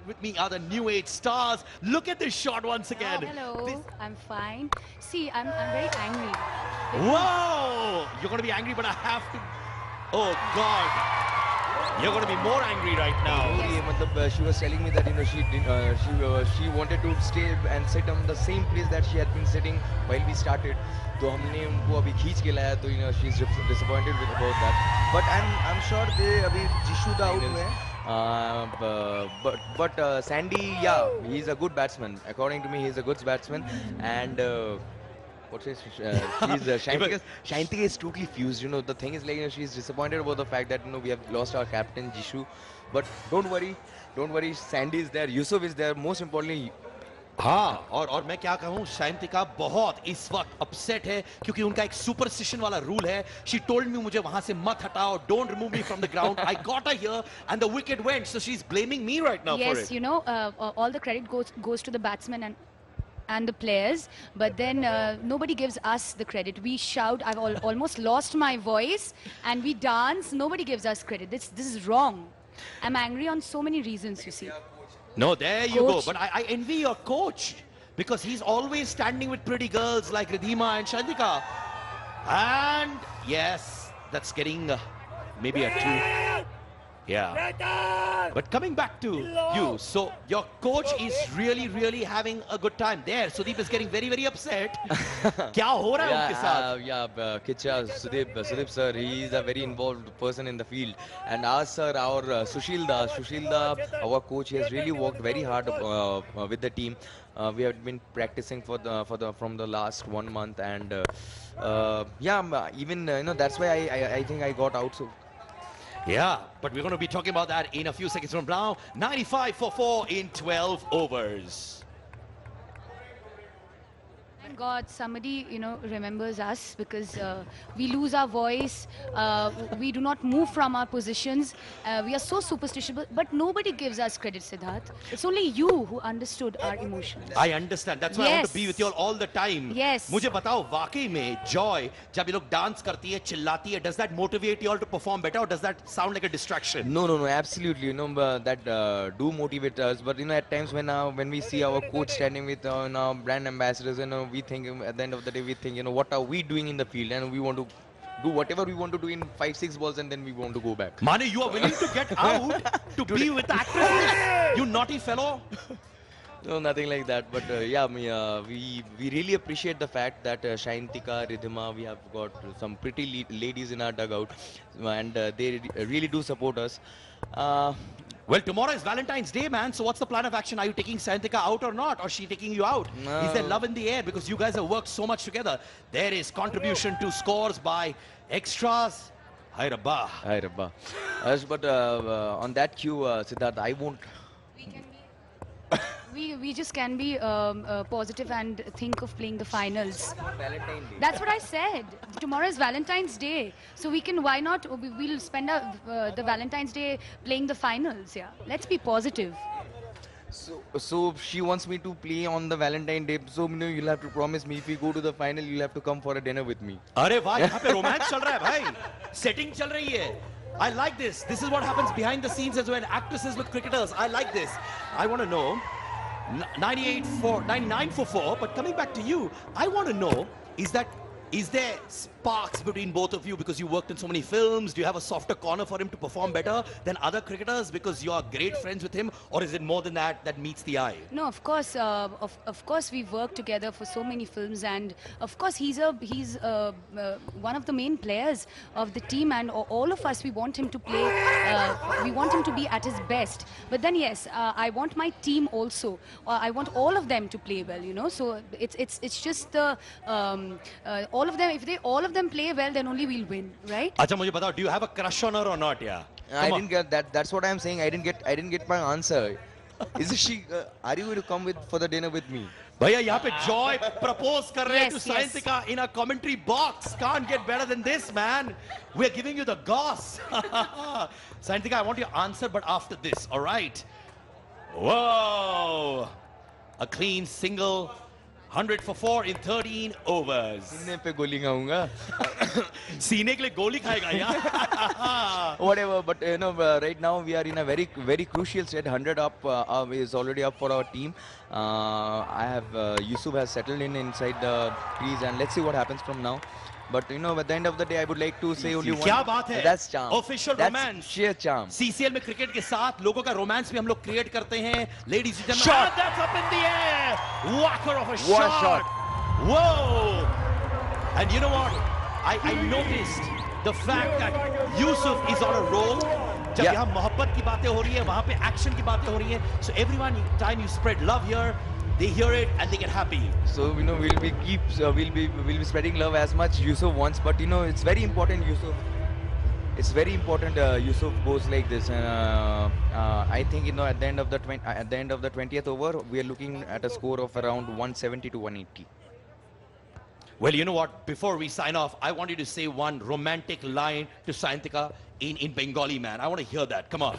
with me are the new age stars. Look at this shot once again. Hello, I'm fine. See, I'm very angry. Whoa! You're going to be angry, but I have to... Oh, God. You're going to be more angry right now. She was telling me that she wanted to stay and sit on the same place that she had been sitting while we started. तो हमने उनको अभी खींच के लाया तो she's disappointed with about that. But I'm sure they अभी जिशु दा out हुए हैं. But Sandy, yeah, he's a good batsman. According to me, he's a good batsman. And Shantika is totally fused. The thing is like she's disappointed about the fact that we have lost our captain Jishu. But don't worry. Sandy is there. Yusuf is there. Most importantly. हाँ और मैं क्या कहूँ शांतिका बहुत इस वक्त upset है क्योंकि उनका एक सुपरस्टिशन वाला रूल है शी टोल्ड मी मुझे वहां से मत हटाओ don't remove me from the ground I got a here and the wicket went so she is blaming me right now for it Yes, you know, all the credit goes to the batsmen and the players, but then nobody gives us the credit. We shout, I've almost lost my voice, and we dance. Nobody gives us credit. This is wrong. I'm angry on so many reasons, you see. No, there you Coach. go. But I envy your coach because he's always standing with pretty girls like Ridhima and Shantika. And yes, that's getting maybe a 2. Yeah. But coming back to you, so your coach is really having a good time there. Sudeep is getting very upset. क्या हो रहा है उनके साथ? Kicha, Sudeep sir, he is a very involved person in the field. And our sir, our Sushil Da, our coach, he has really worked very hard with the team. We have been practicing from the last 1 month, and even that's why I think I got out. So. Yeah, but we're going to be talking about that in a few seconds from now. 95 for 4 in 12 overs. Thank God somebody, remembers us because we lose our voice. We do not move from our positions. We are so superstitious, but nobody gives us credit, Siddharth. It's only you who understood our emotions. I understand. That's why I want to be with you all the time. Yes. मुझे बताओ वाकई में Joy जब ये लोग dance करती है चिल्लाती है does that motivate you all to perform better or does that sound like a distraction? No, absolutely. That do motivate us. But at times when we see our coach standing with our brand ambassadors, we think at the end of the day we think what are we doing in the field, and we want to do whatever we want to do in 5-6 balls, and then we want to go back. Mane, you are willing to get out to be with actresses? You naughty fellow. No, nothing like that. But we really appreciate the fact that Shantika, Ridhima, we have got some pretty ladies in our dugout, and they really do support us. Well, tomorrow is Valentine's Day, man. So what's the plan of action? Are you taking Santika out or not? Or is she taking you out? No. Is there love in the air? Because you guys have worked so much together. There is contribution to scores by extras. Hi, Rabba. But on that cue, Siddharth, I won't... We just can be positive and think of playing the finals. Valentine's Day. That's what I said. Tomorrow is Valentine's Day, so why not? We'll spend the Valentine's Day playing the finals. Yeah, let's be positive. So she wants me to play on the Valentine's Day. So you'll have to promise me if we go to the final, you'll have to come for a dinner with me. अरे वाह, यहाँ पे romance चल रहा है भाई. Setting चल रही है. I like this. This is what happens behind the scenes as well. Actresses with cricketers. I like this. I want to know. 99 for 4. But coming back to you, I want to know, is there sparks between both of you because you worked in so many films? Do you have a softer corner for him to perform better than other cricketers because you are great friends with him? Or is it more than that meets the eye? No, of course, of course we've worked together for so many films, and of course he's one of the main players of the team, and all of us, we want him to play, we want him to be at his best. But then yes, I want my team also. I want all of them to play well, So it's just the all of them. If all of them play well, then only we'll win, right? Acha, mujhe batao, do you have a crush on her or not? Yeah. I didn't get that. That's what I'm saying. I didn't get my answer. Is she? Are you going to come for the dinner with me? भैया यहाँ पे Joy propose कर रहे हैं to Yes, yes. Sayantika in a commentary box. Can't get better than this, man. We're giving you the goss. Sayantika, I want your answer, but after this, all right? Whoa! A clean single. 100 for 4 in 13 overs. सीने पे गोली खाऊंगा. सीने के लिए गोली खाएगा यार. Whatever, but right now we are in a very crucial state. 100 up is already up for our team. I have Yusuf has settled inside the crease, and let's see what happens from now. But at the end of the day, I would like to say only one. क्या बात है? That's charm. Official That's romance. sheer charm. CCL में cricket के साथ लोगों का romance भी हम लोग क्रिएट करते हैं. Ladies and gentlemen, Shot. and that's up in the air. Whacker of a What a shot. shot. Whoa. And you know what? I noticed the fact that Yusuf is on a roll. जब Yeah. यहाँ मोहब्बत की बातें हो रही है, वहाँ पे एक्शन की बातें हो रही हैं. So everyone, time you spread love here, they hear it and they get happy. So we'll be spreading love as much Yusuf wants, but it's very important Yusuf. It's very important Yusuf goes like this, and I think at the end of the 20th over, we are looking at a score of around 170 to 180. Well, you know what? Before we sign off, I want you to say one romantic line to Sayantika in Bengali, man. I want to hear that. Come on.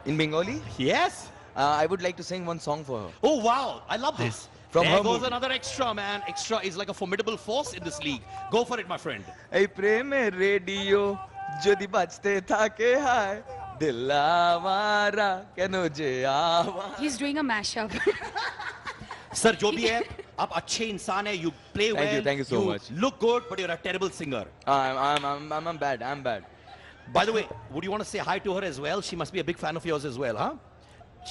In Bengali, Yes? I would like to sing one song for her. Oh, wow. I love this. From there her goes movie. another extra, man. Extra is like a formidable force in this league. Go for it, my friend. এই প্রেমে radio যদি বাজতে থাকে হায় দিল আমারা কেন যে আওয়াজ. He's doing a mashup. Sir, जो भी है, आप अच्छे इंसान है. You play well. Thank you so much. Look good, but you're a terrible singer. I'm bad. By the way, would you want to say hi to her as well? She must be a big fan of yours as well, huh?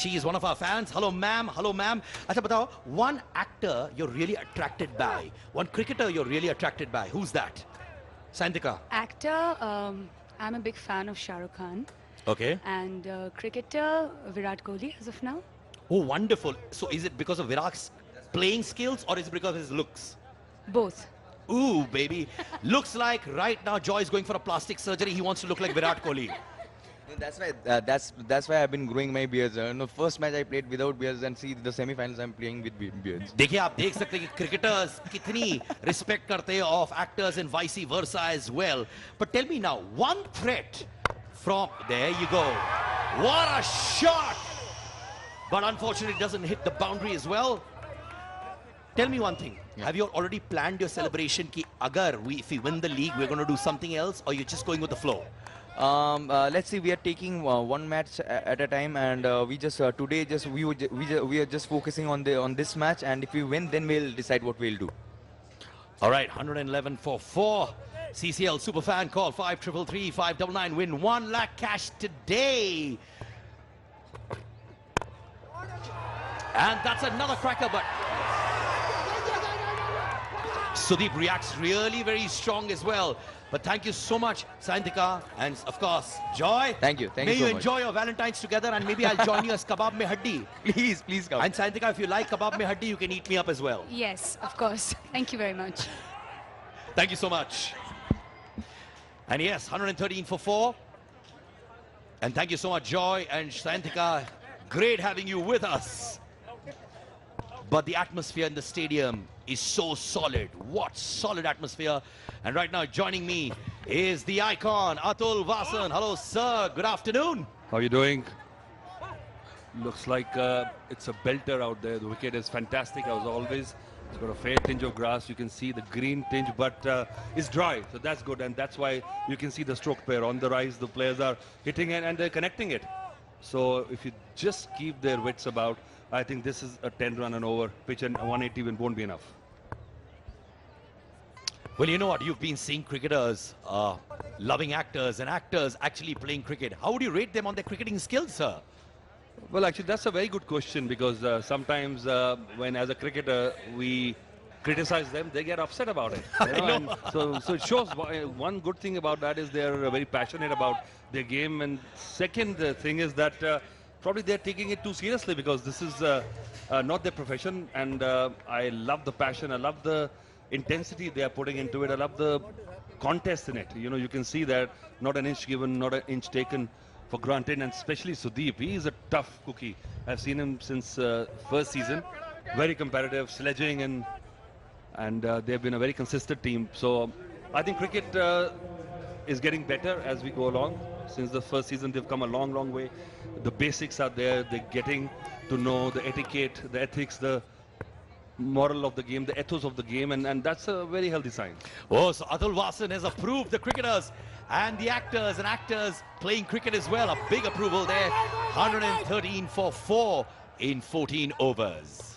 She is one of our fans. Hello, ma'am. Hello, ma'am. अच्छा बताओ, one actor you're really attracted by, one cricketer you're really attracted by. Who's that? Sayantika. Actor, I'm a big fan of Shah Rukh Khan. Okay. And cricketer, Virat Kohli as of now. Oh, wonderful. So is it because of Virat's playing skills or is it because of his looks? Both. Ooh, baby. Looks like right now Joy is going for a plastic surgery. He wants to look like Virat Kohli. That's why I've been growing my beards. First match I played without beards, and see the semi-finals I'm playing with beards. देखिए आप देख सकते हैं कि cricketers कितनी respect करते हैं of actors and vice versa as well. But tell me now, one threat from there you go. What a shot! But unfortunately, it doesn't hit the boundary as well. Tell me one thing. Yeah. Have you already planned your celebration? Ki agar if we win the league, we're going to do something else, or you're just going with the flow? Let's see. We are taking one match at a time, and we just today we are just focusing on this match, and if we win, then we'll decide what we'll do. All right, 111 for 4. CCL Superfan call 5333 599. Win 1 lakh cash today. And that's another cracker, but Sudeep reacts really very strong as well. But thank you so much, Sayantika, and of course, Joy. Thank you May you so much. enjoy your Valentines together, and maybe I'll join you as Kebab Mein Haddi. Please come. And Sayantika, if you like Kebab Mein Haddi, you can eat me up as well. Yes, of course. Thank you very much. Thank you so much. And yes, 113 for 4. And thank you so much, Joy and Sayantika. Great having you with us. But the atmosphere in the stadium is so solid. What solid atmosphere. And right now joining me is the icon, Atul Vasan. Hello, sir. Good afternoon. How are you doing? Looks like it's a belter out there. The wicket is fantastic as always. It's got a fair tinge of grass. You can see the green tinge, but it's dry. So that's good. And that's why you can see the stroke pair on the rise. The players are hitting it and they're connecting it. So if you just keep their wits about, I think this is a 10-run and over pitch, and 180 won't be enough. Well, you know what? You've been seeing cricketers loving actors and actors actually playing cricket. How would you rate them on their cricketing skills, sir? Well, actually, that's a very good question, because sometimes when, as a cricketer, we criticize them, they get upset about it. You know? And so it shows one good thing about that is they're very passionate about their game. And second thing is that probably they're taking it too seriously, because this is not their profession. And I love the passion. I love the intensity they are putting into it. I love the contest in it. You know, you can see that not an inch given, not an inch taken for granted, and especially Sudeep. He is a tough cookie. I've seen him since first season. Very competitive, sledging, and they've been a very consistent team. So I think cricket is getting better as we go along. Since the first season, they've come a long, long way. The basics are there. They're getting to know the etiquette, the ethics, the moral of the game, the ethos of the game, and that's a very healthy sign. Oh, so Atul Vasan has approved the cricketers and the actors playing cricket as well. A big approval there. 113 for 4 in 14 overs.